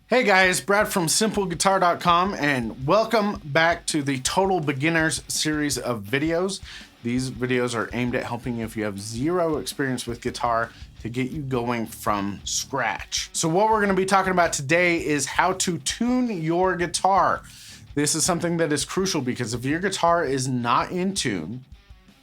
Hey guys, Brad from SimpleGuitar.com, and welcome back to the Total Beginners series of videos. These videos are aimed at helping you if you have zero experience with guitar to get you going from scratch. So what we're going to be talking about today is how to tune your guitar. This is something that is crucial because if your guitar is not in tune,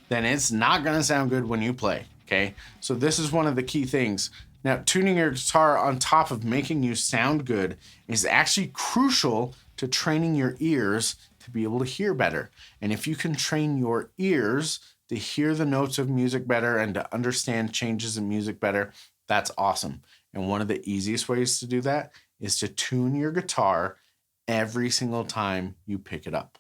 then it's not going to sound good when you play, okay? So this is one of the key things. Now, tuning your guitar on top of making you sound good is actually crucial to training your ears to be able to hear better. And if you can train your ears to hear the notes of music better and to understand changes in music better, that's awesome. And one of the easiest ways to do that is to tune your guitar every single time you pick it up,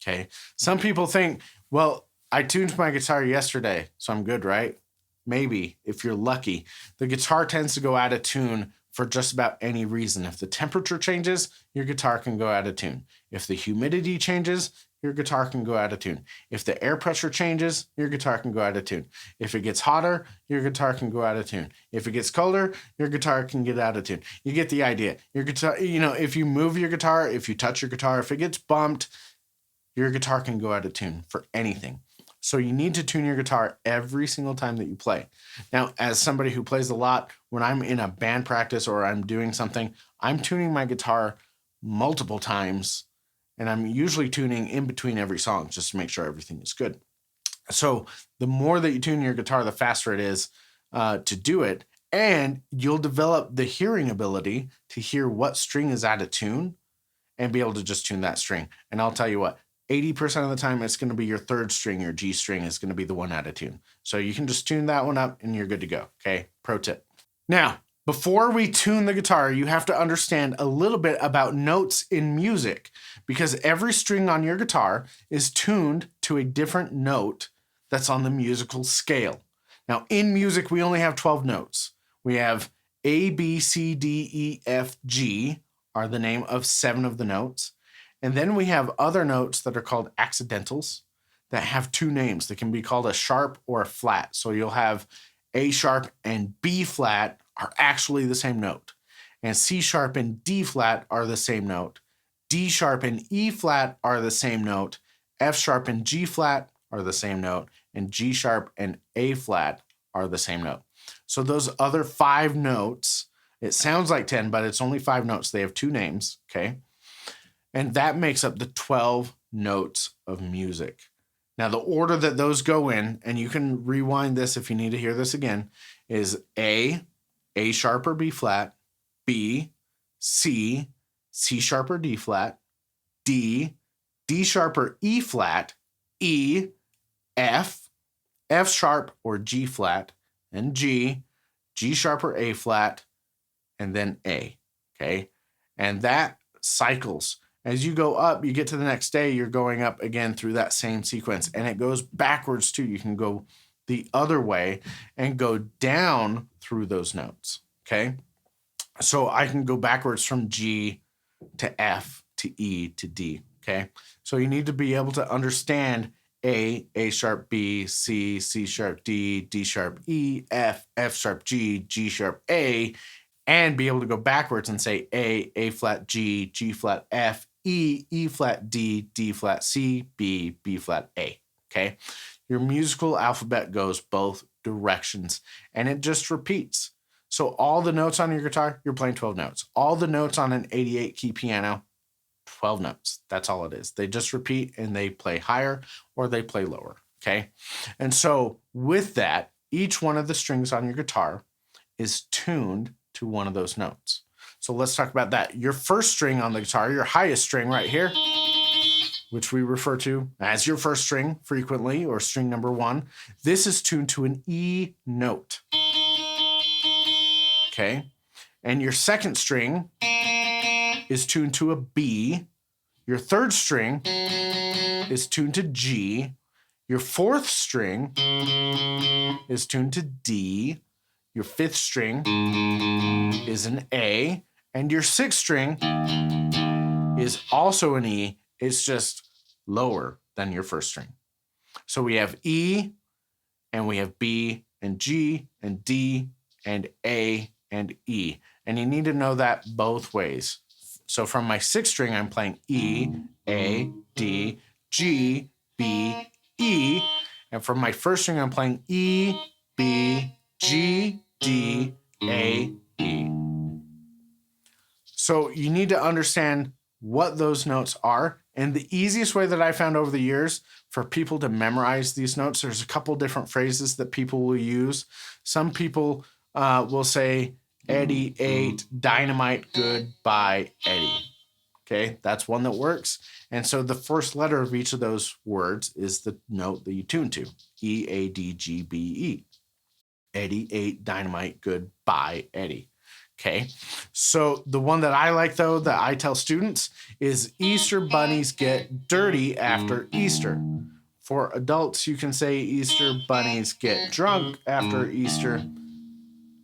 okay? Some people think, well, I tuned my guitar yesterday, so I'm good, right? Maybe, if you're lucky. The guitar tends to go out of tune for just about any reason. If the temperature changes, your guitar can go out of tune. If the humidity changes, your guitar can go out of tune. If the air pressure changes, your guitar can go out of tune. If it gets hotter, your guitar can go out of tune. If it gets colder, your guitar can get out of tune. You get the idea. Your guitar, if you move your guitar, if you touch your guitar, if it gets bumped, your guitar can go out of tune for anything. So you need to tune your guitar every single time that you play. Now, as somebody who plays a lot, when I'm in a band practice or I'm doing something, I'm tuning my guitar multiple times, and I'm usually tuning in between every song just to make sure everything is good. So the more that you tune your guitar, the faster it is to do it, and you'll develop the hearing ability to hear what string is out of tune and be able to just tune that string. And I'll tell you what, 80% of the time, it's going to be your third string, your G string is going to be the one out of tune. So you can just tune that one up and you're good to go, okay? Pro tip. Now, before we tune the guitar, you have to understand a little bit about notes in music because every string on your guitar is tuned to a different note that's on the musical scale. Now, in music, we only have 12 notes. We have A, B, C, D, E, F, G are the name of 7 of the notes. And then we have other notes that are called accidentals that have 2 names. They can be called a sharp or a flat. So you'll have A sharp and B flat are actually the same note. And C sharp and D flat are the same note. D sharp and E flat are the same note. F sharp and G flat are the same note. And G sharp and A flat are the same note. So those other 5 notes, it sounds like 10, but it's only 5 notes. They have 2 names, okay? And that makes up the 12 notes of music. Now, the order that those go in, and you can rewind this if you need to hear this again, is A sharp or B flat, B, C sharp or D flat, D sharp or E flat, E, F sharp or G flat, and G sharp or A flat, and then A, okay? And that cycles. As you go up, you get to the next day, you're going up again through that same sequence. And it goes backwards too. You can go the other way and go down through those notes, okay? So I can go backwards from G to F to E to D, okay? So you need to be able to understand A sharp, B, C sharp, D sharp, E, F sharp, G sharp, A, and be able to go backwards and say A flat, G flat, F, E flat, D flat, C, B flat, A, okay? Your musical alphabet goes both directions, and it just repeats. So all the notes on your guitar, you're playing 12 notes. All the notes on an 88-key piano, 12 notes. That's all it is. They just repeat, and they play higher or they play lower, okay? And so with that, each one of the strings on your guitar is tuned to one of those notes. So let's talk about that. Your first string on the guitar, your highest string right here, which we refer to as your first string frequently, or string number 1, this is tuned to an E note, okay? And your second string is tuned to a B. Your third string is tuned to G. Your fourth string is tuned to D. Your fifth string is an A, and your sixth string is also an E. It's just lower than your first string. So we have E, and we have B, and G, and D, and A, and E. And you need to know that both ways. So from my sixth string, I'm playing E, A, D, G, B, E. And from my first string, I'm playing E, B, G, D, A, E. So you need to understand what those notes are. And the easiest way that I found over the years for people to memorize these notes, there's a couple different phrases that people will use. Some people will say, Eddie ate dynamite, goodbye, Eddie. Okay, that's one that works. And so the first letter of each of those words is the note that you tune to. E, A, D, G, B, E. Eddie ate dynamite, goodbye, Eddie. Okay, so the one that I like, though, that I tell students is Easter bunnies get dirty after Easter. For adults, you can say Easter bunnies get drunk after Easter.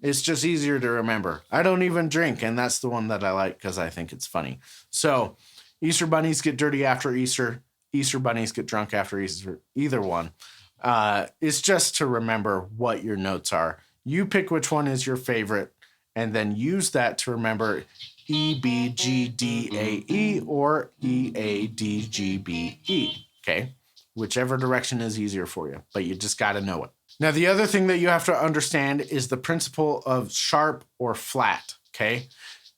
It's just easier to remember. I don't even drink, and that's the one that I like because I think it's funny. So Easter bunnies get dirty after Easter. Easter bunnies get drunk after Easter. Either one. It's just to remember what your notes are. You pick which one is your favorite, and then use that to remember E, B, G, D, A, E or E, A, D, G, B, E. Okay? Whichever direction is easier for you, but you just got to know it. Now, the other thing that you have to understand is the principle of sharp or flat. Okay?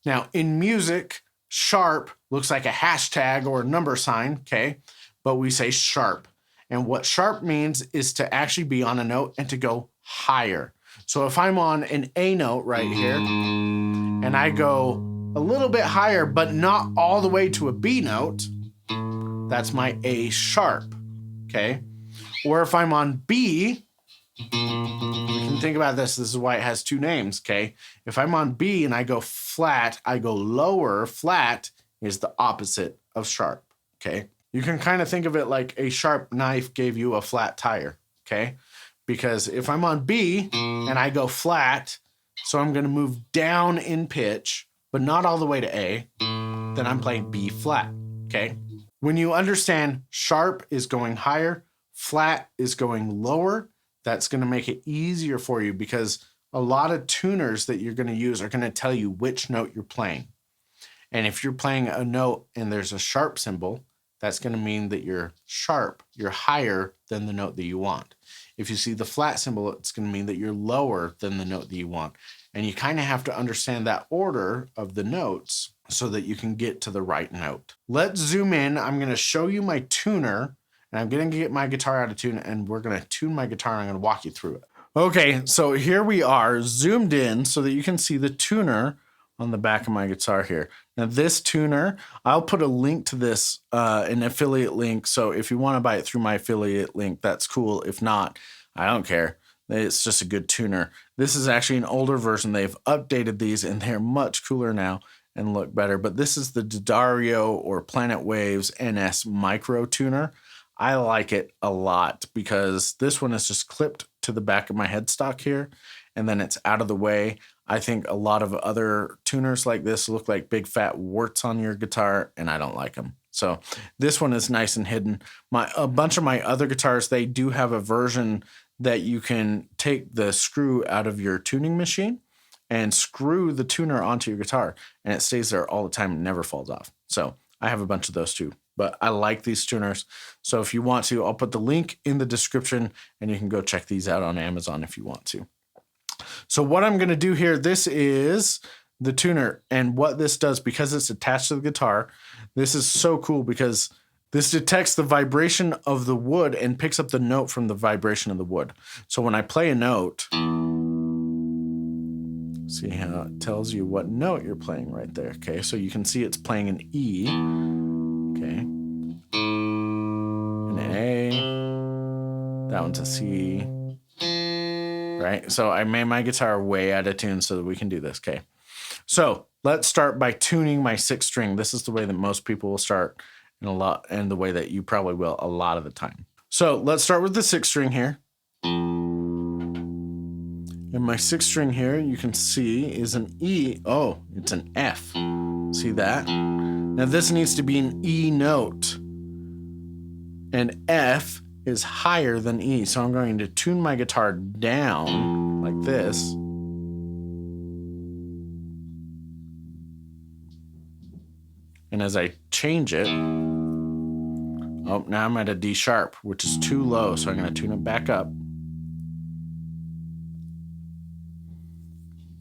Now, in music, sharp looks like a hashtag or a number sign. Okay? But we say sharp. And what sharp means is to actually be on a note and to go higher. So if I'm on an A note right here and I go a little bit higher, but not all the way to a B note, that's my A sharp, okay? Or if I'm on B, you can think about this. This is why it has two names, okay? If I'm on B and I go flat, I go lower. Flat is the opposite of sharp, okay? You can kind of think of it like a sharp knife gave you a flat tire, okay? Because if I'm on B and I go flat, so I'm going to move down in pitch, but not all the way to A, then I'm playing B flat, okay? When you understand sharp is going higher, flat is going lower, that's going to make it easier for you because a lot of tuners that you're going to use are going to tell you which note you're playing. And if you're playing a note and there's a sharp symbol, that's going to mean that you're sharp, you're higher than the note that you want. If you see the flat symbol, it's going to mean that you're lower than the note that you want. And you kind of have to understand that order of the notes so that you can get to the right note. Let's zoom in. I'm going to show you my tuner, and I'm going to get my guitar out of tune, and we're going to tune my guitar, and I'm going to walk you through it. Okay, so here we are zoomed in so that you can see the tuner on the back of my guitar here. Now this tuner, I'll put a link to this, an affiliate link. So if you want to buy it through my affiliate link, that's cool. If not, I don't care. It's just a good tuner. This is actually an older version. They've updated these and they're much cooler now and look better. But this is the D'Addario or Planet Waves NS Micro Tuner. I like it a lot because this one is just clipped to the back of my headstock here and then it's out of the way. I think a lot of other tuners like this look like big fat warts on your guitar, and I don't like them. So this one is nice and hidden. A bunch of my other guitars, they do have a version that you can take the screw out of your tuning machine and screw the tuner onto your guitar, and it stays there all the time and never falls off. So I have a bunch of those too, but I like these tuners. So if you want to, I'll put the link in the description, and you can go check these out on Amazon if you want to. So what I'm going to do here, this is the tuner, and what this does, because it's attached to the guitar, this is so cool because this detects the vibration of the wood and picks up the note from the vibration of the wood. So when I play a note, see how it tells you what note you're playing right there. Okay, so you can see it's playing an E, okay, an A, that one's a C, right? So I made my guitar way out of tune so that we can do this, okay? So let's start by tuning my sixth string. This is the way that most people will start and the way that you probably will a lot of the time. So let's start with the sixth string here. And my sixth string here, you can see, is an E. Oh, it's an F. See that? Now this needs to be an E note. And F is higher than E. So I'm going to tune my guitar down like this. And as I change it, oh, now I'm at a D sharp, which is too low. So I'm going to tune it back up.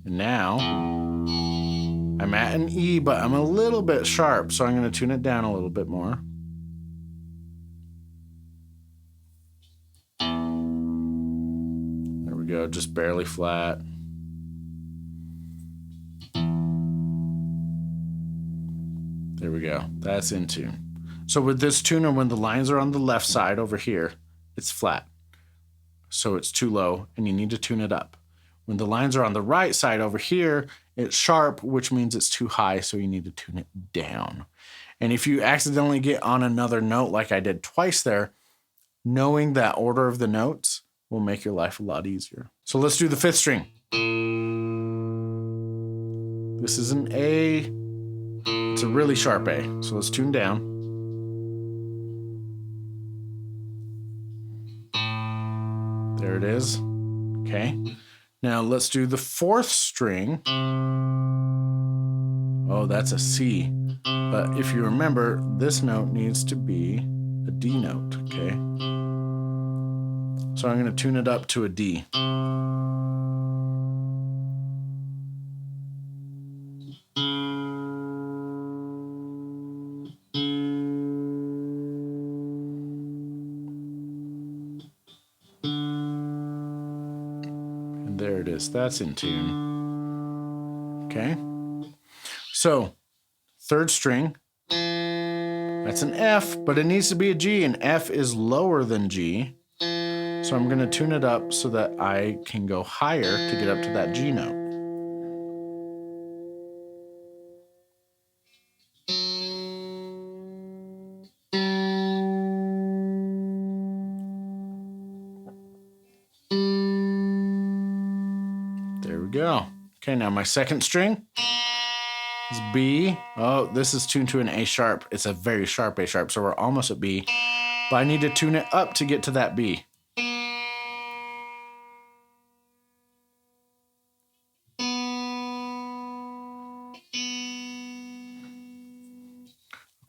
And now I'm at an E, but I'm a little bit sharp. So I'm going to tune it down a little bit more. There we go, just barely flat. There we go, that's in tune. So with this tuner, when the lines are on the left side over here, it's flat. So it's too low and you need to tune it up. When the lines are on the right side over here, it's sharp, which means it's too high, so you need to tune it down. And if you accidentally get on another note like I did twice there, knowing that order of the notes will make your life a lot easier. So let's do the 5th string. This is an A. It's a really sharp A. So let's tune down. There it is. Okay. Now let's do the 4th string. Oh, that's a C. But if you remember, this note needs to be a D note, okay? So I'm going to tune it up to a D. And there it is. That's in tune. Okay? So, 3rd string, that's an F, but it needs to be a G, and F is lower than G. So I'm going to tune it up so that I can go higher to get up to that G note. There we go. Okay, now my 2nd string is B. Oh, this is tuned to an A sharp. It's a very sharp A sharp, so we're almost at B. But I need to tune it up to get to that B.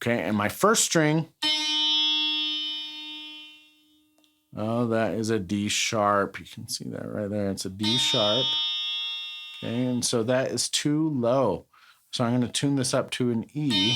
Okay, and my 1st string, oh, that is a D sharp. You can see that right there. It's a D sharp. Okay, and so that is too low. So I'm going to tune this up to an E.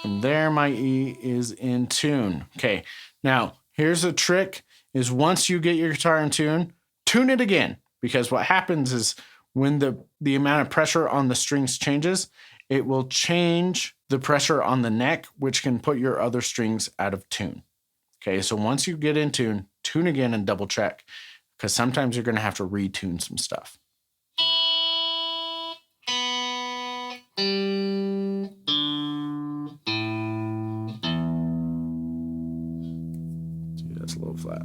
And there my E is in tune. Okay, now here's a trick, is once you get your guitar in tune it again. Because what happens is when the amount of pressure on the strings changes, it will change the pressure on the neck, which can put your other strings out of tune. Okay, so once you get in tune again and double check, because sometimes you're going to have to retune some stuff. See, that's a little flat.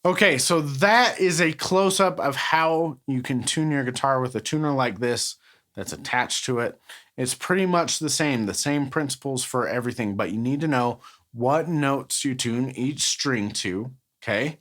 Okay, so that is a close-up of how you can tune your guitar with a tuner like this that's attached to it. It's pretty much the same principles for everything, but you need to know what notes you tune each string to, okay?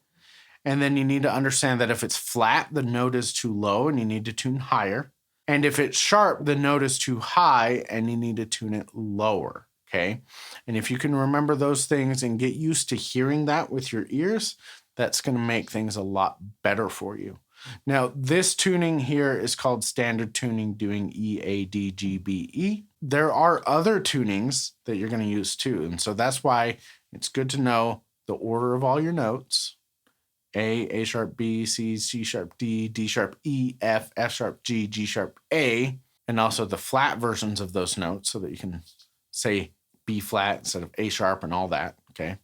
And then you need to understand that if it's flat, the note is too low and you need to tune higher. And if it's sharp, the note is too high and you need to tune it lower, okay? And if you can remember those things and get used to hearing that with your ears, that's going to make things a lot better for you. Now, this tuning here is called standard tuning, doing E, A, D, G, B, E. There are other tunings that you're going to use too. And so that's why it's good to know the order of all your notes. A sharp, B, C, C sharp, D, D sharp, E, F, F sharp, G, G sharp, A, and also the flat versions of those notes so that you can say B flat instead of A sharp and all that, okay?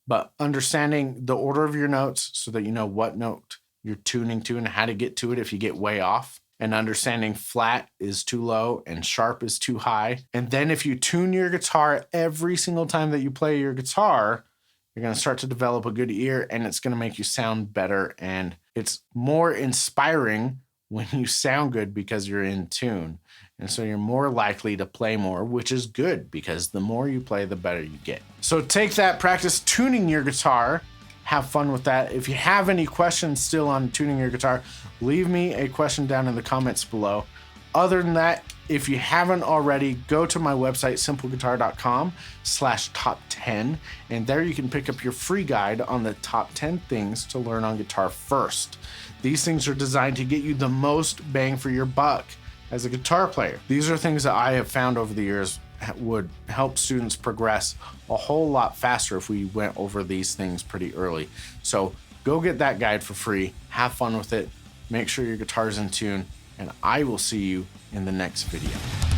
But understanding the order of your notes so that you know what note you're tuning to and how to get to it if you get way off and understanding flat is too low and sharp is too high. And then if you tune your guitar every single time that you play your guitar, you're going to start to develop a good ear, and it's going to make you sound better. And it's more inspiring when you sound good because you're in tune. And so you're more likely to play more, which is good because the more you play, the better you get. So take that, practice tuning your guitar. Have fun with that. If you have any questions still on tuning your guitar, leave me a question down in the comments below. Other than that, if you haven't already, go to my website, simpleguitar.com/top10, and there you can pick up your free guide on the top 10 things to learn on guitar first. These things are designed to get you the most bang for your buck as a guitar player. These are things that I have found over the years would help students progress a whole lot faster if we went over these things pretty early. So go get that guide for free, have fun with it, make sure your guitar's in tune, and I will see you in the next video.